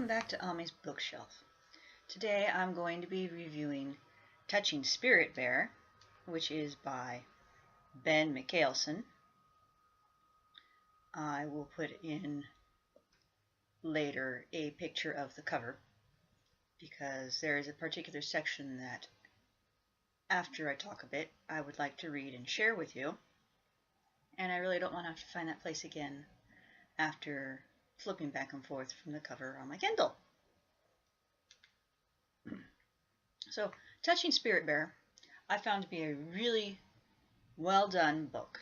Welcome back to Ami's Bookshelf. Today I'm going to be reviewing Touching Spirit Bear, which is by Ben Mikaelsen. I will put in later a picture of the cover because there is a particular section that after I talk a bit I would like to read and share with you, and I really don't want to have to find that place again after flipping back and forth from the cover on my Kindle. So, Touching Spirit Bear, I found to be a really well done book.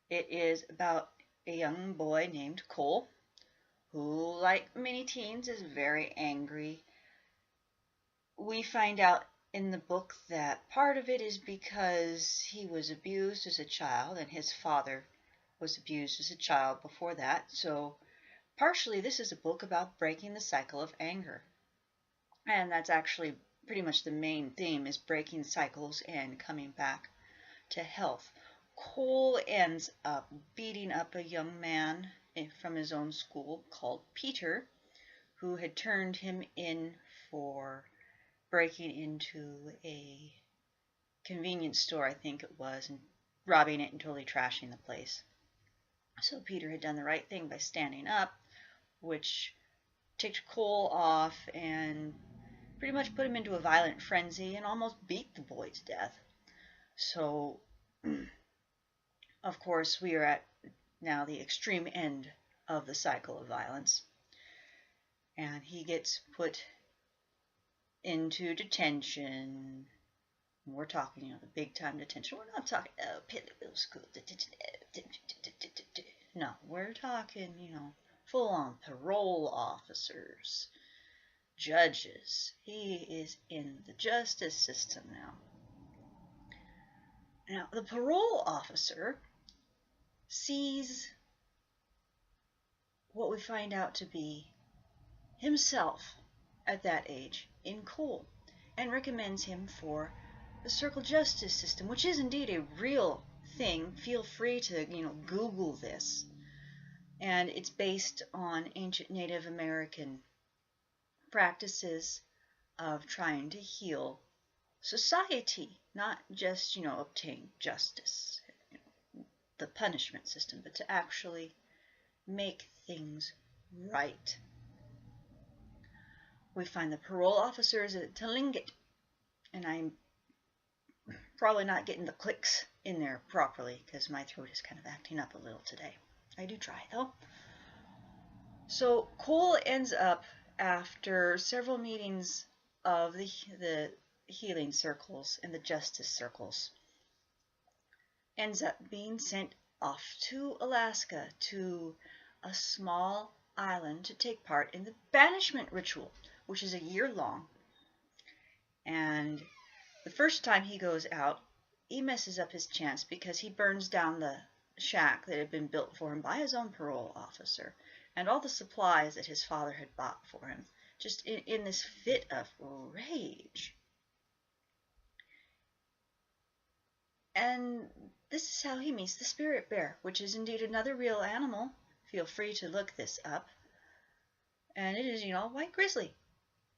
It is about a young boy named Cole, who, like many teens, is very angry. We find out in the book that part of it is because he was abused as a child, and his father was abused as a child before that, so partially, this is a book about breaking the cycle of anger. And that's actually pretty much the main theme, is breaking cycles and coming back to health. Cole ends up beating up a young man from his own school called Peter, who had turned him in for breaking into a convenience store, I think it was, and robbing it and totally trashing the place. So Peter had done the right thing by standing up, which ticked Cole off and pretty much put him into a violent frenzy and almost beat the boy to death. So, of course, we are at now the extreme end of the cycle of violence. And he gets put into detention. We're talking, the big time detention. We're not talking, middle school detention. No, we're talking, full-on parole officers, judges. He is in the justice system now. Now, the parole officer sees what we find out to be himself at that age in Cole and recommends him for the circle justice system, which is indeed a real thing. Feel free to, Google this. And it's based on ancient Native American practices of trying to heal society, not just, obtain justice, the punishment system, but to actually make things right. We find the parole officers at Tlingit, and I'm probably not getting the clicks in there properly because my throat is kind of acting up a little today. I do try, though. So Cole ends up, after several meetings of the healing circles and the justice circles, ends up being sent off to Alaska to a small island to take part in the banishment ritual, which is a year long. And the first time he goes out, he messes up his chance because he burns down the shack that had been built for him by his own parole officer and all the supplies that his father had bought for him, just in this fit of rage. And this is how he meets the spirit bear, which is indeed another real animal. Feel free to look this up. And it is, a white grizzly.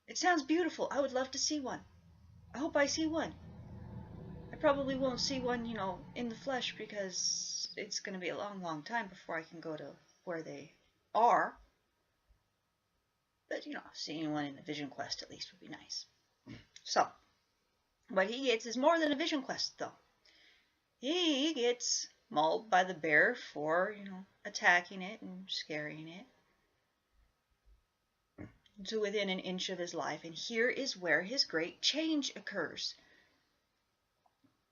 It sounds beautiful. I would love to see one. I hope I see one. I probably won't see one, in the flesh because it's going to be a long, long time before I can go to where they are. But, seeing one in a vision quest at least would be nice. So, what he gets is more than a vision quest, though. He gets mauled by the bear for, attacking it and scaring it to within an inch of his life. And here is where his great change occurs.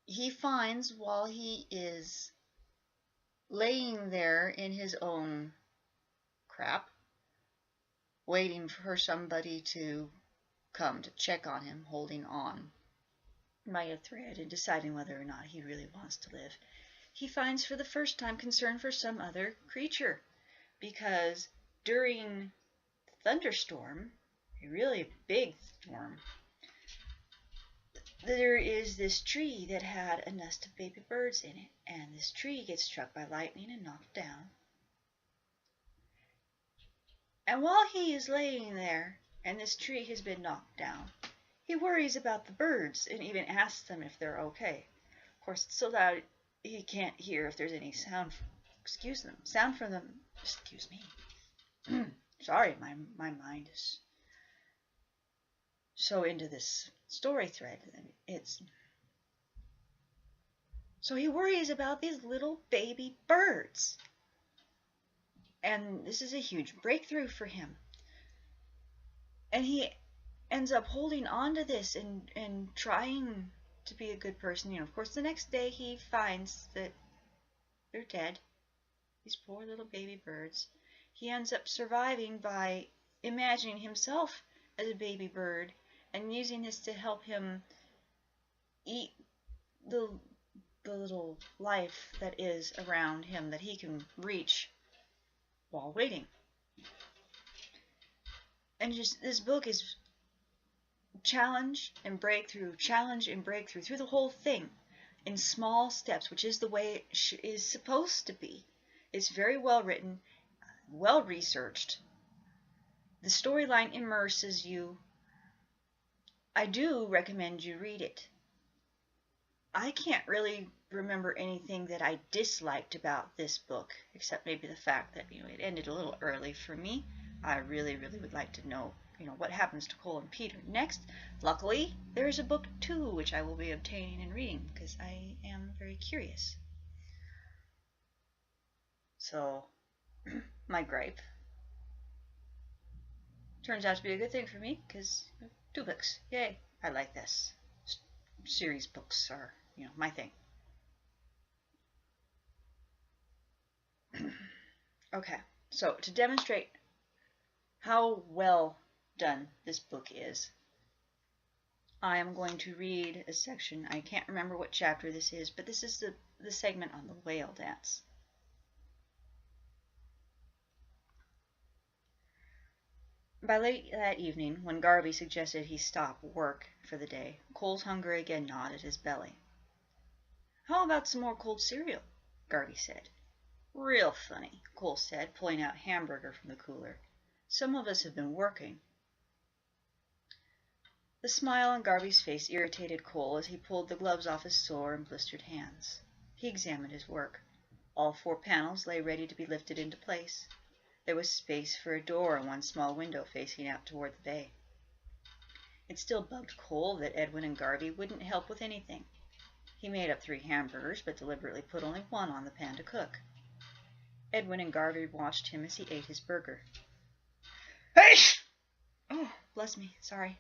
He finds while he is laying there in his own crap, waiting for somebody to come to check on him, holding on by a thread and deciding whether or not he really wants to live, he finds for the first time concern for some other creature, because during the thunderstorm, a really big storm, there is this tree that had a nest of baby birds in it, and this tree gets struck by lightning and knocked down. And while he is laying there, and this tree has been knocked down, he worries about the birds and even asks them if they're okay. Of course, it's so loud he can't hear if there's any sound. Sound from them. Excuse me. Sorry, my mind is so into this story thread. So he worries about these little baby birds. And this is a huge breakthrough for him. And he ends up holding on to this and trying to be a good person. Of course, the next day he finds that they're dead. These poor little baby birds. He ends up surviving by imagining himself as a baby bird and using this to help him eat the little life that is around him that he can reach while waiting. And just this book is challenge and breakthrough through the whole thing in small steps, which is the way it is supposed to be. It's very well written, well researched. The storyline immerses you. I do recommend you read it. I can't really remember anything that I disliked about this book, except maybe the fact that it ended a little early for me. I really would like to know what happens to Cole and Peter next. Luckily, there is a book 2 which I will be obtaining and reading because I am very curious. So, my gripe turns out to be a good thing for me because 2 books. Yay! I like this. Series books are, my thing. Okay, so to demonstrate how well done this book is, I am going to read a section. I can't remember what chapter this is, but this is the segment on the whale dance. By late that evening, when Garvey suggested he stop work for the day, Cole's hunger again gnawed at his belly. "How about some more cold cereal?" Garvey said. "Real funny," Cole said, pulling out hamburger from the cooler. "Some of us have been working." The smile on Garvey's face irritated Cole as he pulled the gloves off his sore and blistered hands. He examined his work. All 4 panels lay ready to be lifted into place. There was space for a door and one small window facing out toward the bay. It still bugged Cole that Edwin and Garvey wouldn't help with anything. He made up 3 hamburgers, but deliberately put only 1 on the pan to cook. Edwin and Garvey watched him as he ate his burger. "Hey!" "Oh, bless me, sorry."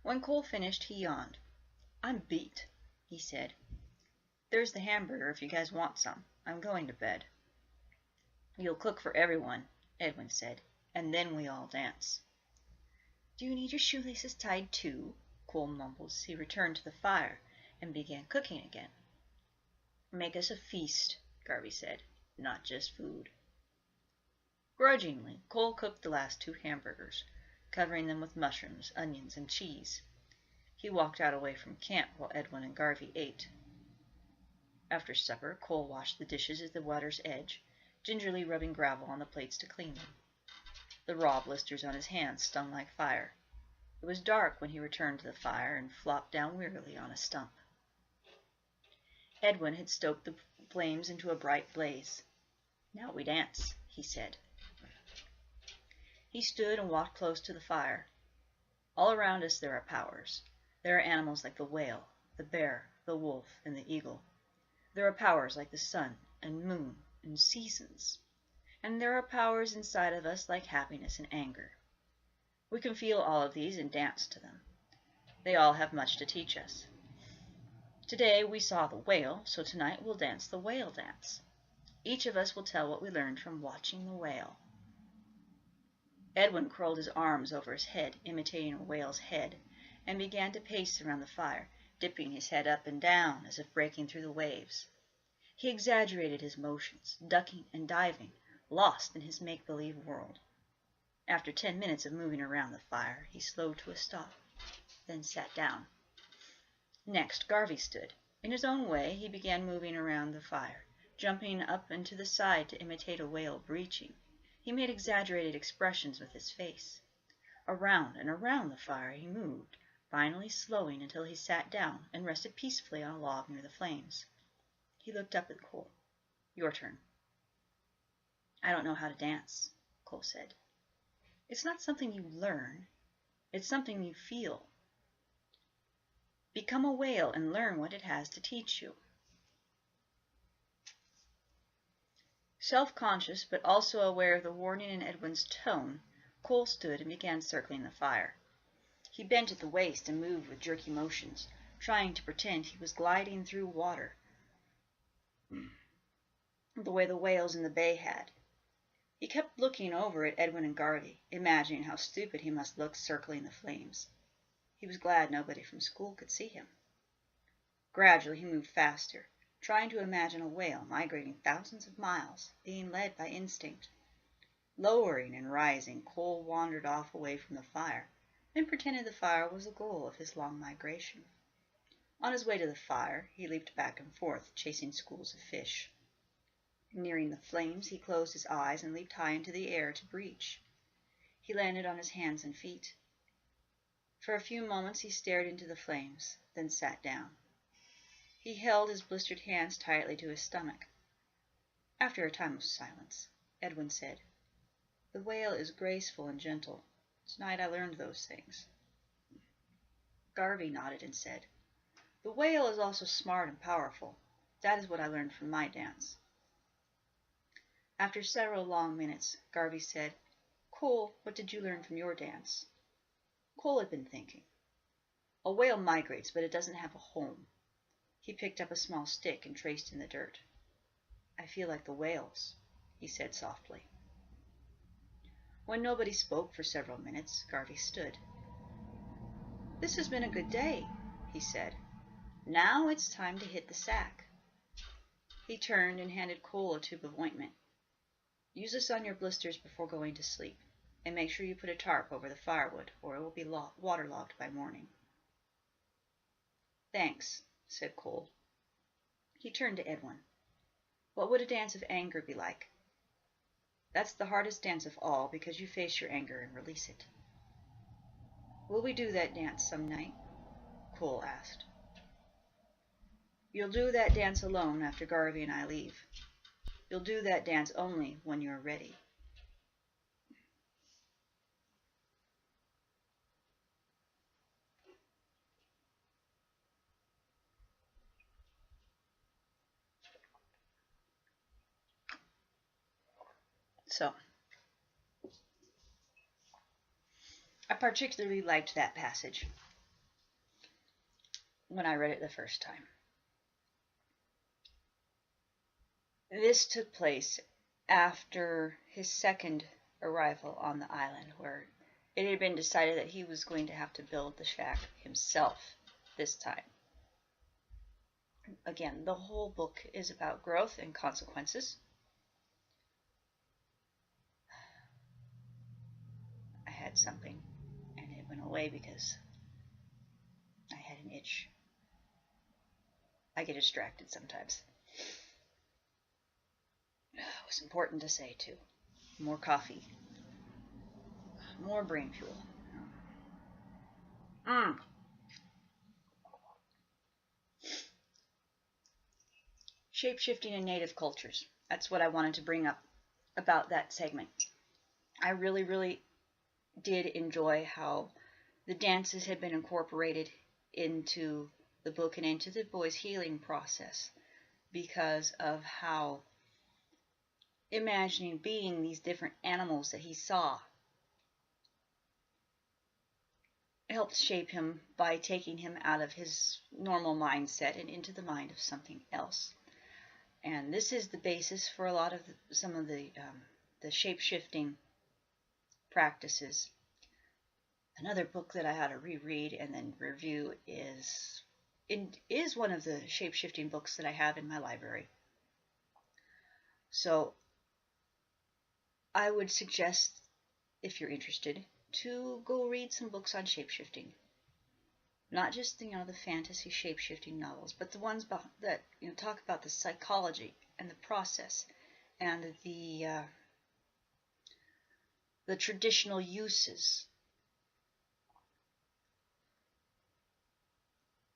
When Cole finished, he yawned. "I'm beat," he said. "There's the hamburger if you guys want some. I'm going to bed." "You'll cook for everyone," Edwin said, "and then we all dance." "Do you need your shoelaces tied too?" Cole mumbled as he returned to the fire and began cooking again. "Make us a feast," Garvey said, "not just food." Grudgingly, Cole cooked the last 2 hamburgers, covering them with mushrooms, onions, and cheese. He walked out away from camp while Edwin and Garvey ate. After supper, Cole washed the dishes at the water's edge, gingerly rubbing gravel on the plates to clean them. The raw blisters on his hands stung like fire. It was dark when he returned to the fire and flopped down wearily on a stump. Edwin had stoked the flames into a bright blaze. "Now we dance," he said. He stood and walked close to the fire. "All around us there are powers. There are animals like the whale, the bear, the wolf, and the eagle. There are powers like the sun and moon and seasons. And there are powers inside of us like happiness and anger. We can feel all of these and dance to them. They all have much to teach us. Today we saw the whale, so tonight we'll dance the whale dance. Each of us will tell what we learned from watching the whale." Edwin curled his arms over his head, imitating a whale's head, and began to pace around the fire, dipping his head up and down as if breaking through the waves. He exaggerated his motions, ducking and diving, lost in his make-believe world. After 10 minutes of moving around the fire, he slowed to a stop, then sat down. Next, Garvey stood. In his own way, he began moving around the fire, jumping up and to the side to imitate a whale breaching. He made exaggerated expressions with his face. Around and around the fire he moved, finally slowing until he sat down and rested peacefully on a log near the flames. He looked up at Cole. "Your turn." "I don't know how to dance," Cole said. "It's not something you learn. It's something you feel. Become a whale and learn what it has to teach you." Self-conscious, but also aware of the warning in Edwin's tone, Cole stood and began circling the fire. He bent at the waist and moved with jerky motions, trying to pretend he was gliding through water, the way the whales in the bay had. He kept looking over at Edwin and Garvey, imagining how stupid he must look circling the flames. He was glad nobody from school could see him. Gradually he moved faster, trying to imagine a whale migrating thousands of miles, being led by instinct. Lowering and rising, Cole wandered off away from the fire, and pretended the fire was the goal of his long migration. On his way to the fire, he leaped back and forth, chasing schools of fish. Nearing the flames, he closed his eyes and leaped high into the air to breach. He landed on his hands and feet. For a few moments he stared into the flames, then sat down. He held his blistered hands tightly to his stomach. After a time of silence, Edwin said, "The whale is graceful and gentle. Tonight I learned those things." Garvey nodded and said, "The whale is also smart and powerful. That is what I learned from my dance." After several long minutes, Garvey said, "Cole, what did you learn from your dance?" Cole had been thinking. "A whale migrates, but it doesn't have a home." He picked up a small stick and traced in the dirt. "I feel like the whales," he said softly. When nobody spoke for several minutes, Garvey stood. "This has been a good day," he said. "Now it's time to hit the sack." He turned and handed Cole a tube of ointment. "Use this on your blisters before going to sleep, and make sure you put a tarp over the firewood, or it will be waterlogged by morning." "Thanks," said Cole. He turned to Edwin. "What would a dance of anger be like?" "That's the hardest dance of all, because you face your anger and release it." "Will we do that dance some night?" Cole asked. "You'll do that dance alone after Garvey and I leave. You'll do that dance only when you're ready." So, I particularly liked that passage when I read it the first time. This took place after his second arrival on the island, where it had been decided that he was going to have to build the shack himself this time. Again, the whole book is about growth and consequences. I had something, and it went away because I had an itch. I get distracted sometimes. It was important to say, too. More coffee. More brain fuel. Shape-shifting in native cultures. That's what I wanted to bring up about that segment. I really, really did enjoy how the dances had been incorporated into the book and into the boy's healing process, because of how imagining being these different animals that he saw helped shape him by taking him out of his normal mindset and into the mind of something else. And this is the basis for a lot of some of the shape-shifting practices. Another book that I ought to reread and then review is one of the shape-shifting books that I have in my library. So I would suggest, if you're interested, to go read some books on shape-shifting. Not just the fantasy shape-shifting novels, but the ones that talk about the psychology and the process and the traditional uses.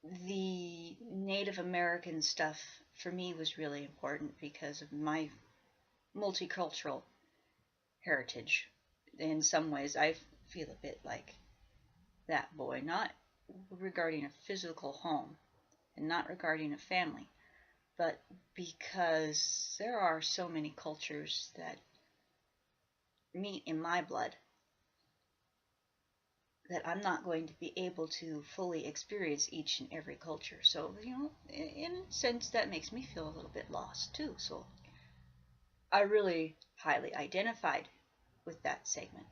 The Native American stuff for me was really important because of my multicultural heritage. In some ways, I feel a bit like that boy, not regarding a physical home and not regarding a family, but because there are so many cultures that meet in my blood that I'm not going to be able to fully experience each and every culture. So, in a sense, that makes me feel a little bit lost too. So I really highly identified with that segment.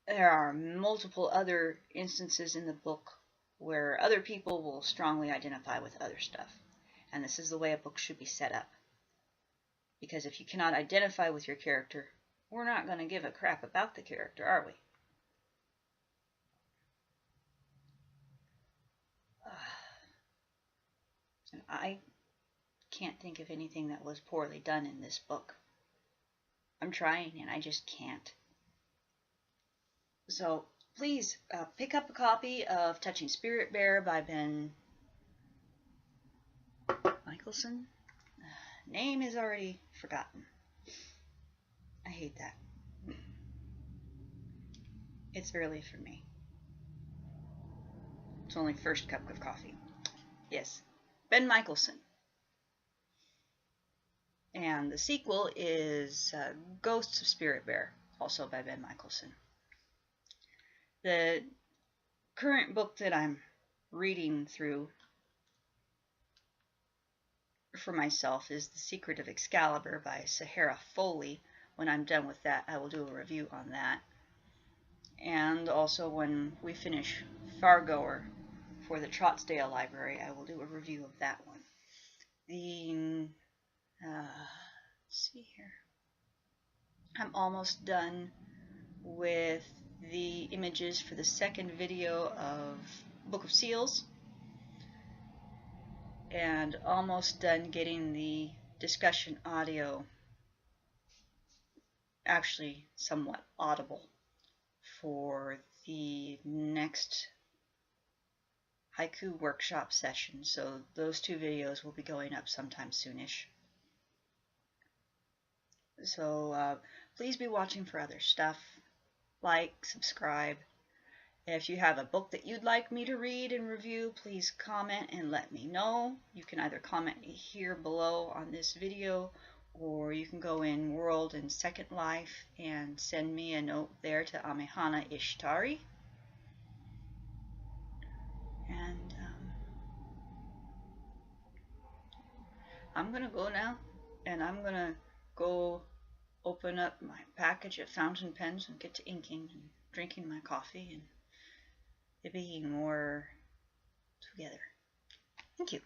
There are multiple other instances in the book where other people will strongly identify with other stuff. And this is the way a book should be set up. Because if you cannot identify with your character, we're not going to give a crap about the character, are we? I can't think of anything that was poorly done in this book. I'm trying, and I just can't. So please pick up a copy of Touching Spirit Bear by Ben Mikaelsen. Name is already forgotten. I hate that. It's early for me. It's only first cup of coffee. Yes, Ben Mikaelsen. And the sequel is Ghosts of Spirit Bear, also by Ben Mikaelsen. The current book that I'm reading through for myself is The Secret of Excalibur by Sahara Foley. When I'm done with that, I will do a review on that. And also when we finish Fargoer for the Trotsdale Library, I will do a review of that one. Let's see here. I'm almost done with the images for the second video of Book of Seals, and almost done getting the discussion audio actually somewhat audible for the next haiku workshop session. So those two videos will be going up sometime soonish. So please be watching for other stuff. Like, subscribe. If you have a book that you'd like me to read and review, please comment and let me know. You can either comment here below on this video, or you can go in World and Second Life and send me a note there to Amehana Ishtari. And I'm going to go now, and I'm going to go open up my package of fountain pens and get to inking and drinking my coffee and being more together. Thank you.